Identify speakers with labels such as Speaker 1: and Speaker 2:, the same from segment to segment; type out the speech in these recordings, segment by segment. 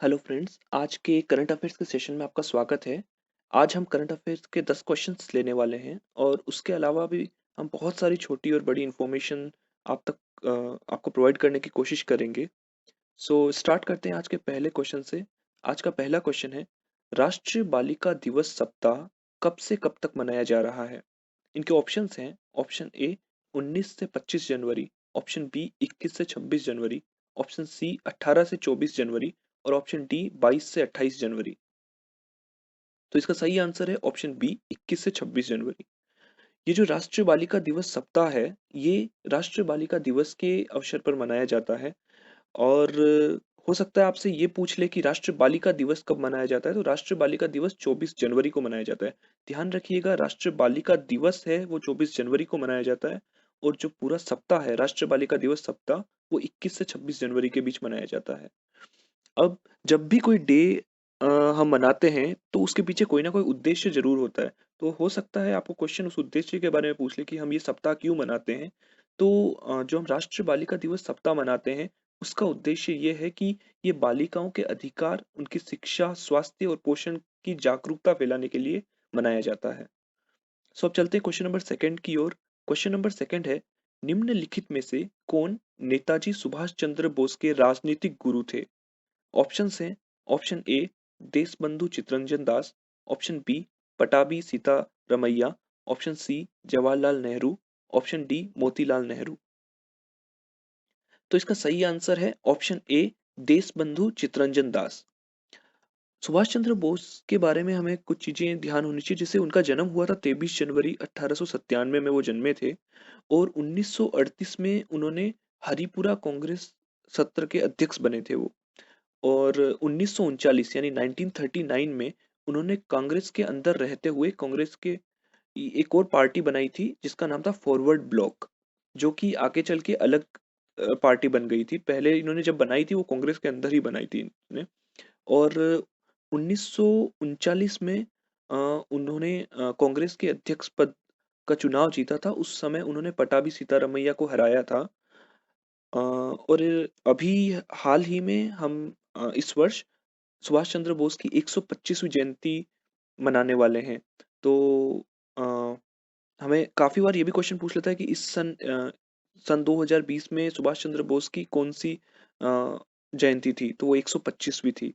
Speaker 1: Hello friends, आज के current affairs के सेशन में आपका स्वागत है। आज हम करंट अफेयर्स के 10 क्वेश्चंस लेने वाले हैं और उसके अलावा भी हम बहुत सारी छोटी और बड़ी इन्फॉर्मेशन आप तक आपको प्रोवाइड करने की कोशिश करेंगे। सो स्टार्ट करते हैं आज के पहले क्वेश्चन से। आज का पहला क्वेश्चन है, राष्ट्रीय बालिका दिवस सप्ताह कब से कब तक मनाया जा रहा है? इनके ऑप्शंस हैं, ऑप्शन ए 19 से 25 जनवरी, ऑप्शन बी 21 से 26 जनवरी, ऑप्शन सी 18 से 24 जनवरी और ऑप्शन डी 22 से 28 जनवरी। तो इसका सही आंसर है ऑप्शन बी 21 से 26 जनवरी। ये जो राष्ट्रीय बालिका दिवस सप्ताह है, ये राष्ट्रीय बालिका दिवस के अवसर पर मनाया जाता है। और हो सकता है आपसे ये पूछ ले कि राष्ट्रीय बालिका दिवस कब मनाया जाता है, तो राष्ट्रीय बालिका दिवस 24 जनवरी को मनाया जाता है। ध्यान रखिएगा, राष्ट्रीय बालिका दिवस है वो 24 जनवरी को मनाया जाता है और जो पूरा सप्ताह है राष्ट्रीय बालिका दिवस सप्ताह, वो 21 से 26 जनवरी के बीच मनाया जाता है। अब जब भी कोई डे हम मनाते हैं तो उसके पीछे कोई ना कोई उद्देश्य जरूर होता है। तो हो सकता है आपको क्वेश्चन उस उद्देश्य के बारे में पूछ ले कि हम ये सप्ताह क्यों मनाते हैं। तो जो हम राष्ट्रीय बालिका दिवस सप्ताह मनाते हैं, उसका उद्देश्य ये है कि ये बालिकाओं के अधिकार, उनकी शिक्षा, स्वास्थ्य और पोषण की जागरूकता फैलाने के लिए मनाया जाता है। सो अब चलते हैं क्वेश्चन नंबर सेकंड की ओर। क्वेश्चन नंबर सेकंड है, निम्नलिखित में से कौन नेताजी सुभाष चंद्र बोस के राजनीतिक गुरु थे? ऑप्शंस हैं, option A Deshbandhu Chittaranjan Das, option B Pattabhi Sitaramayya, option C Jawaharlal Nehru, option D Motilal Nehru. तो इसका सही आंसर है ऑप्शन ए देशबंधु चित्तरंजन दास। सुभाष चंद्र बोस के बारे में हमें कुछ चीजें ध्यान होनी चाहिए, जैसे उनका जन्म हुआ था 23 जनवरी 1897 में वो जन्मे थे और 1938 में उन्होंने हरिपुरा कांग्रेस सत्र के अध्यक्ष बने थे वो। और 1939 यानी 1939 में उन्होंने कांग्रेस के अंदर रहते हुए कांग्रेस के एक और पार्टी बनाई थी जिसका नाम था फॉरवर्ड ब्लॉक, जो कि आगे चल के अलग पार्टी बन गई थी। पहले इन्होंने जब बनाई थी वो कांग्रेस के अंदर ही बनाई थी इन्होंने। और 1939 में उन्होंने कांग्रेस के अध्यक्ष पद का चुनाव जीता था। उस समय उन्होंने पटाभी सीतारमैया को हराया था। और अभी हाल ही में हम इस वर्ष सुभाष चंद्र बोस की 125वीं जयंती मनाने वाले हैं। तो अ, हमें काफी बार ये भी क्वेश्चन पूछ लेता है कि सन 2020 में सुभाष चंद्र बोस की कौन सी जयंती थी, तो वो 125वीं थी।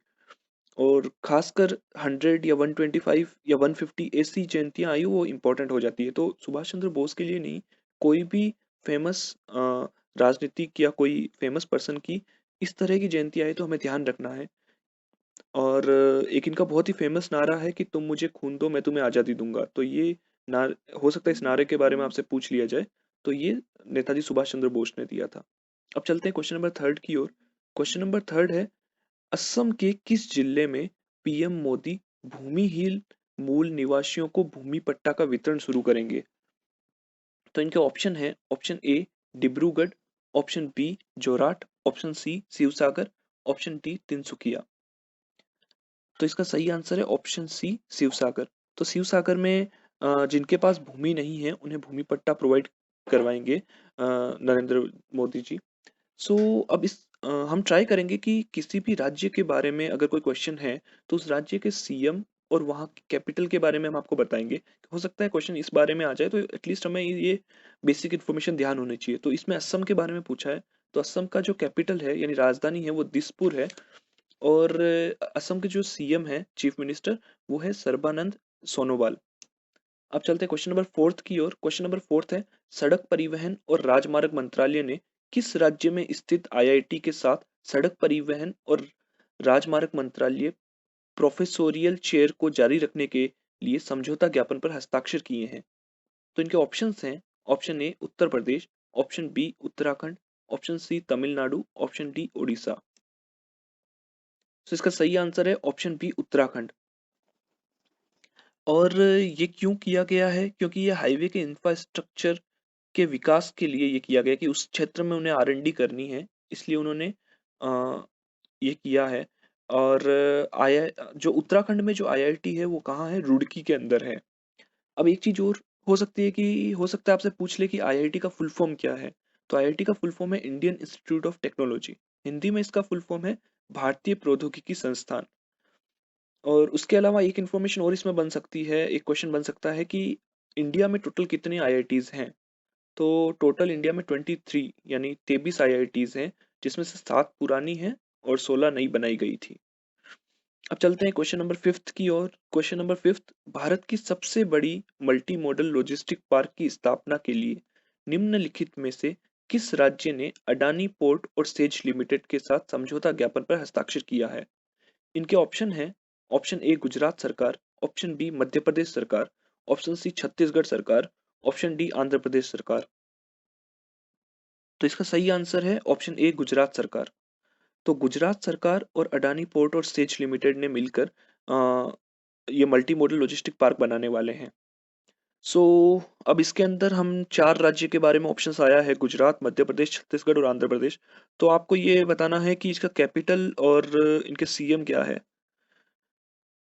Speaker 1: और खासकर 100 या 125 या 150 ऐसी जयंतियां आई वो इम्पोर्टेंट हो जाती है। तो सुभाष चंद्र बोस के लिए नहीं, कोई भी फेमस राजनीतिक या कोई फेमस पर्सन की इस तरह की जयंती आई तो हमें ध्यान रखना है। और एक इनका बहुत ही फेमस नारा है कि तुम मुझे खून दो मैं तुम्हें आजादी दूंगा। तो ये नार हो सकता है इस नारे के बारे में आपसे पूछ लिया जाए। तो ये नेताजी सुभाष चंद्र बोस ने दिया था। अब चलते हैं क्वेश्चन नंबर थर्ड की ओर। क्वेश्चन नंबर थर्ड है, असम के किस जिले में पीएम मोदी भूमिहीन मूल निवासियों को भूमि पट्टा का वितरण शुरू करेंगे? तो इनके ऑप्शन है, option A Dibrugarh, option B Jorhat, option C Sivasagar, option D Tinsukia. तो इसका सही आंसर है ऑप्शन सी शिवसागर। तो शिवसागर में जिनके पास भूमि नहीं है उन्हें भूमि पट्टा प्रोवाइड करवाएंगे नरेंद्र मोदी जी। सो अब हम ट्राई करेंगे कि किसी भी राज्य के बारे में अगर कोई क्वेश्चन है तो उस राज्य के सीएम और वहाँ की कैपिटल के बारे में हम आपको बताएंगे। हो सकता है क्वेश्चन इस बारे में आ जाए, तो एटलीस्ट हमें ये बेसिक इन्फॉर्मेशन ध्यान होनी चाहिए। तो इसमें असम के बारे में पूछा है, तो असम का जो कैपिटल है यानी राजधानी है वो दिसपुर है। और असम के जो सीएम है, चीफ मिनिस्टर, वो है सर्बानंद सोनोवाल। अब चलते हैं क्वेश्चन नंबर फोर्थ की ओर। क्वेश्चन नंबर फोर्थ है, सड़क परिवहन और राजमार्ग मंत्रालय ने किस राज्य में स्थित आईआईटी के साथ सड़क परिवहन और राजमार्ग मंत्रालय प्रोफेसोरियल चेयर को जारी रखने के लिए समझौता ज्ञापन पर हस्ताक्षर किए हैं? तो इनके ऑप्शंस हैं, option A Uttar Pradesh, option B Uttarakhand, option C Tamil Nadu, option D Orissa. तो इसका सही आंसर है ऑप्शन बी उत्तराखंड। और ये क्यों किया गया है? क्योंकि ये हाईवे के इंफ्रास्ट्रक्चर के विकास के लिए ये किया गया कि उस क्षेत्र में उन्हें आर&डी करनी है, इसलिए उन्होंने ये किया है। और आई जो उत्तराखंड में जो आईआईटी है वो कहाँ है? रुड़की के अंदर है। अब एक चीज और हो सकती है कि हो सकता है आपसे पूछ ले कि आईआईटी का फुल फॉर्म क्या है। तो आईआईटी का फुल फॉर्म है Indian institute of technology. Hindi में इसका फुल फॉर्म है भारतीय प्रौद्योगिकी संस्थान। और उसके अलावा एक इन्फॉर्मेशन और इसमें बन सकती है, एक क्वेश्चन बन सकता है कि इंडिया में टोटल कितने आईआईटीज़ हैं? तो टोटल इंडिया में 23 यानी 23 आईआईटीज़ हैं, जिसमें से 7 पुरानी हैं और 16 नई बनाई गई थी। अब चलते हैं क्वेश्चन नंबर 5 की ओर। क्वेश्चन नंबर 5, भारत की सबसे बड़ी मल्टी मॉडल लॉजिस्टिक पार्क की स्थापना के लिए निम्नलिखित में से किस राज्य ने अडानी पोर्ट और सेज लिमिटेड के साथ समझौता ज्ञापन पर हस्ताक्षर किया है? इनके ऑप्शन है, ऑप्शन ए गुजरात सरकार, ऑप्शन बी मध्य प्रदेश सरकार, ऑप्शन सी छत्तीसगढ़ सरकार, ऑप्शन डी आंध्र प्रदेश सरकार। तो इसका सही आंसर है ऑप्शन ए गुजरात सरकार। तो गुजरात सरकार और अडानी पोर्ट और सेज लिमिटेड ने मिलकर ये मल्टी मॉडल लॉजिस्टिक पार्क बनाने वाले हैं। सो अब इसके अंदर हम 4 राज्य के बारे में ऑप्शंस आया है, गुजरात, मध्य प्रदेश, छत्तीसगढ़ और आंध्र प्रदेश। तो आपको ये बताना है कि इसका कैपिटल और इनके सीएम क्या है।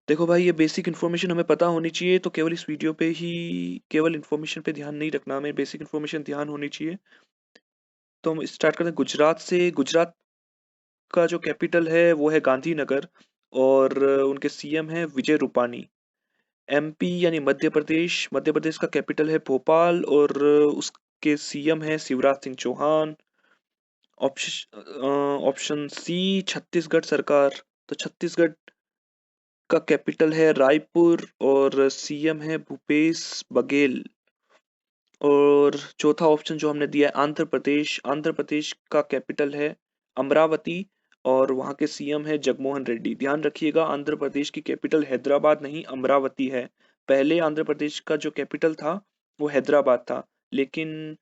Speaker 1: देखो भाई, ये बेसिक इन्फॉर्मेशन हमें पता होनी चाहिए, तो केवल इस वीडियो पे ही केवल इन्फॉर्मेशन पे ध्यान नहीं रखना, हमें बेसिक इन्फॉर्मेशन ध्यान होनी चाहिए। तो हम स्टार्ट करते हैं गुजरात से। गुजरात का जो कैपिटल है वो है गांधीनगर और उनके सीएम है विजय रूपानी। एमपी यानी मध्य प्रदेश का कैपिटल है भोपाल और उसके सीएम है शिवराज सिंह चौहान। ऑप्शन सी छत्तीसगढ़ सरकार। तो छत्तीसगढ़ का कैपिटल है रायपुर और सीएम है भूपेश बघेल। और चौथा ऑप्शन जो हमने दिया है आंध्र प्रदेश। आंध्र प्रदेश का कैपिटल है अमरावती और वहाँ के सीएम है जगमोहन रेड्डी। ध्यान रखिएगा, आंध्र प्रदेश की कैपिटल हैदराबाद नहीं अमरावती है। पहले आंध्र प्रदेश का जो कैपिटल था वो हैदराबाद था, लेकिन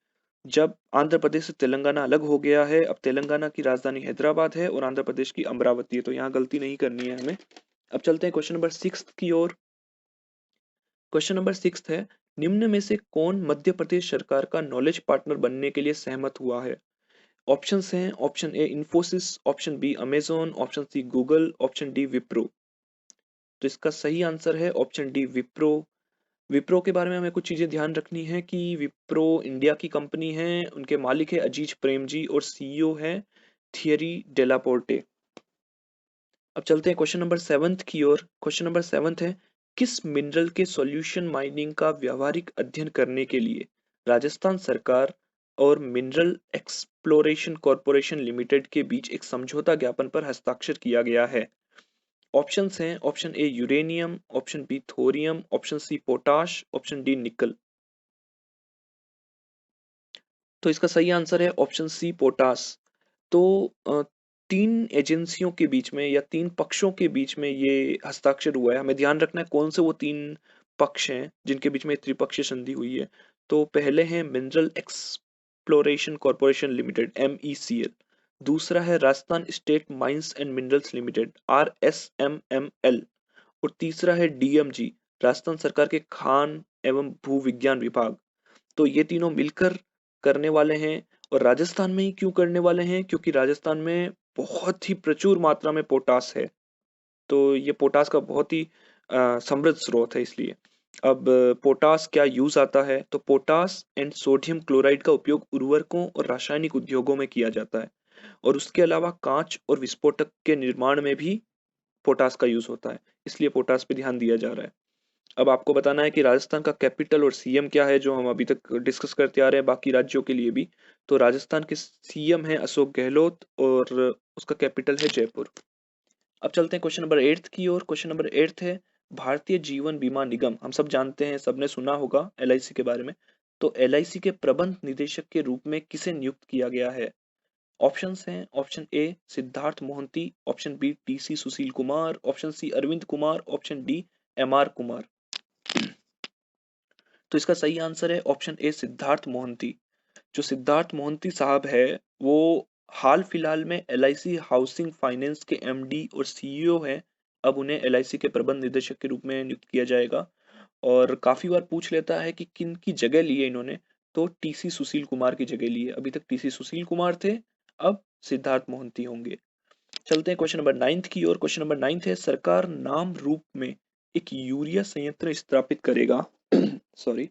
Speaker 1: जब आंध्र प्रदेश से तेलंगाना अलग हो गया है, अब तेलंगाना की राजधानी हैदराबाद है और आंध्र प्रदेश की अमरावती है। तो यहाँ गलती नहीं करनी है हमें। अब चलते हैं क्वेश्चन नंबर 6 की ओर। क्वेश्चन नंबर 6 है, निम्न में से कौन मध्य प्रदेश सरकार का नॉलेज पार्टनर बनने के लिए सहमत हुआ है? ऑप्शंस हैं, option A Infosys, option B Amazon, option C Google, option D Wipro. तो इसका सही आंसर है ऑप्शन डी विप्रो। विप्रो के बारे में हमें कुछ चीजें ध्यान रखनी है कि विप्रो इंडिया की कंपनी है, उनके मालिक है अजीज प्रेमजी और सीईओ है थियरी डेलापोर्टे। अब चलते हैं क्वेश्चन नंबर 7 की ओर। क्वेश्चन नंबर 7 है, किस मिनरल के सॉल्यूशन माइनिंग का व्यावहारिक अध्ययन करने के लिए राजस्थान सरकार और मिनरल एक्सप्लोरेशन कॉरपोरेशन लिमिटेड के बीच एक समझौता ज्ञापन पर हस्ताक्षर किया गया है? ऑप्शंस हैं, option A uranium, option B thorium, option C potash, option D nickel. तो इसका सही आंसर है ऑप्शन सी पोटास। तो तीन एजेंसियों के बीच में या तीन पक्षों के बीच में ये हस्ताक्षर हुआ है। हमें ध्यान रखना है कौन से वो तीन पक्ष हैं जिनके बीच में त्रिपक्षीय संधि हुई है। तो पहले है mineral exploration corporation limited MECL। दूसरा है Rajasthan state mines and minerals limited RSMML। और तीसरा है DMG, राजस्थान सरकार के खान एवं भू विज्ञान विभाग। तो ये तीनों मिलकर करने वाले हैं। और राजस्थान में ही क्यों करने वाले हैं? क्योंकि राजस्थान में बहुत ही प्रचुर मात्रा में पोटास है। तो ये पोटास का बहुत ही समृद्ध स्रोत है, इसलिए। अब पोटास क्या यूज आता है? तो पोटास एंड सोडियम क्लोराइड का उपयोग उर्वरकों और रासायनिक उद्योगों में किया जाता है। और उसके अलावा कांच और विस्फोटक के निर्माण में भी पोटास का यूज होता है, इसलिए पोटास पे ध्यान दिया जा रहा है। अब आपको बताना है कि राजस्थान का कैपिटल और सीएम क्या है, जो हम अभी तक डिस्कस करते आ रहे हैं बाकी राज्यों के लिए भी। तो राजस्थान के सीएम है अशोक गहलोत और उसका कैपिटल है जयपुर। अब चलते हैं क्वेश्चन नंबर 8 की ओर। क्वेश्चन नंबर 8 है, भारतीय जीवन बीमा निगम, हम सब जानते हैं, सबने सुना होगा LIC के बारे में। तो LIC के प्रबंध निदेशक के रूप में किसे नियुक्त किया गया है? ऑप्शंस हैं, option A Siddharth Mohanty, option B TC Sushil Kumar, option C Arvind Kumar, option D MR Kumar. तो इसका सही आंसर है ऑप्शन ए सिद्धार्थ मोहंती। जो सिद्धार्थ मोहंती साहब है वो हाल फिलहाल में LIC हाउसिंग फाइनेंस के MD और CEO हैं। अब उन्हें LIC के प्रबंध निदेशक के रूप में नियुक्त किया जाएगा। और काफी बार पूछ लेता है कि किन की जगह ली है इन्होंने। तो TC सुशील कुमार की जगह ली है। अभी तक TC सुशील कुमार थे, अब सिद्धार्थ मोहंती होंगे। चलते हैं क्वेश्चन नंबर 9 की ओर। क्वेश्चन नंबर 9 है, सरकार नाम रूप में एक यूरिया संयंत्र स्थापित करेगा। सॉरी।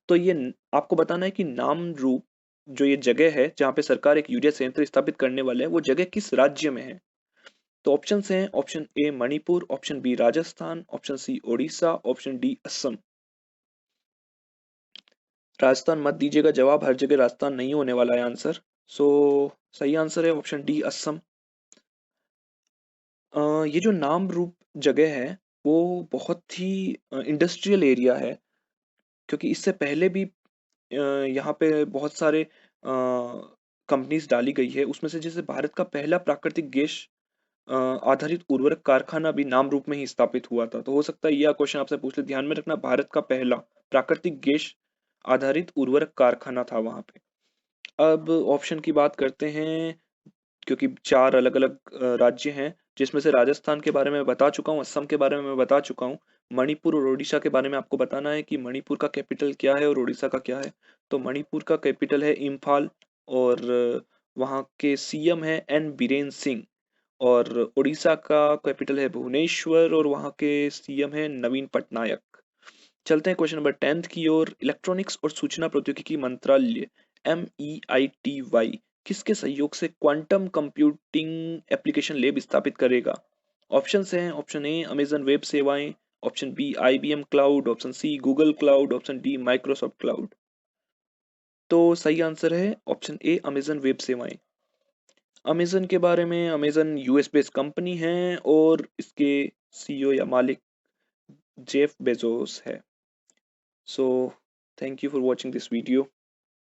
Speaker 1: तो ये आपको बताना है कि नाम रूप जो ये जगह है जहाँ पे सरकार एक यूरिया संयंत्र स्थापित करने वाले हैं, वो जगह किस राज्य में है? तो ऑप्शंस हैं, option A Manipur, option B Rajasthan, option C Odisha, option D Assam. Rajasthan मत दीजिएगा जवाब, हर जगह राजस्थान नहीं होने वाला है आंसर। सो सही आंसर है ऑप्शन डी असम। ये जो नाम रूप जगह है वो बहुत ही इंडस्ट्रियल एरिया है, क्योंकि इससे पहले भी यहाँ पे बहुत सारे कंपनीज डाली गई है, उसमें से जैसे भारत का पहला प्राकृतिक गैस आधारित उर्वरक कारखाना भी नाम रूप में ही स्थापित हुआ था। तो हो सकता है यह क्वेश्चन आपसे पूछ ले, ध्यान में रखना, भारत का पहला प्राकृतिक गैस आधारित उर्वरक कारखाना था वहां पे। अब ऑप्शन की बात करते हैं, क्योंकि 4 अलग-अलग राज्य हैं, जिसमें से राजस्थान के बारे में मैं बता चुका हूँ, असम के बारे में मैं बता चुका हूँ। मणिपुर और ओडिशा के बारे में आपको बताना है कि मणिपुर का कैपिटल क्या है और ओडिशा का क्या है। तो मणिपुर का कैपिटल है इम्फाल, और वहाँ के सीएम है एन बीरेन सिंह। और ओडिशा का कैपिटल है भुवनेश्वर, और वहाँ के सीएम है नवीन पटनायक। चलते हैं क्वेश्चन नंबर 10th की ओर। इलेक्ट्रॉनिक्स और सूचना प्रौद्योगिकी मंत्रालय MEITY किसके सहयोग से क्वांटम कंप्यूटिंग एप्लीकेशन लैब स्थापित करेगा? ऑप्शंस हैं, ऑप्शन ए अमेजन वेब सेवाएं, option B IBM cloud, option C Google cloud, option D Microsoft cloud. तो सही आंसर है ऑप्शन ए अमेजन वेब सेवाएं। अमेजन के बारे में, अमेजन US बेस्ड कंपनी है और इसके CEO या मालिक जेफ बेजोस है। So thank you for watching this video.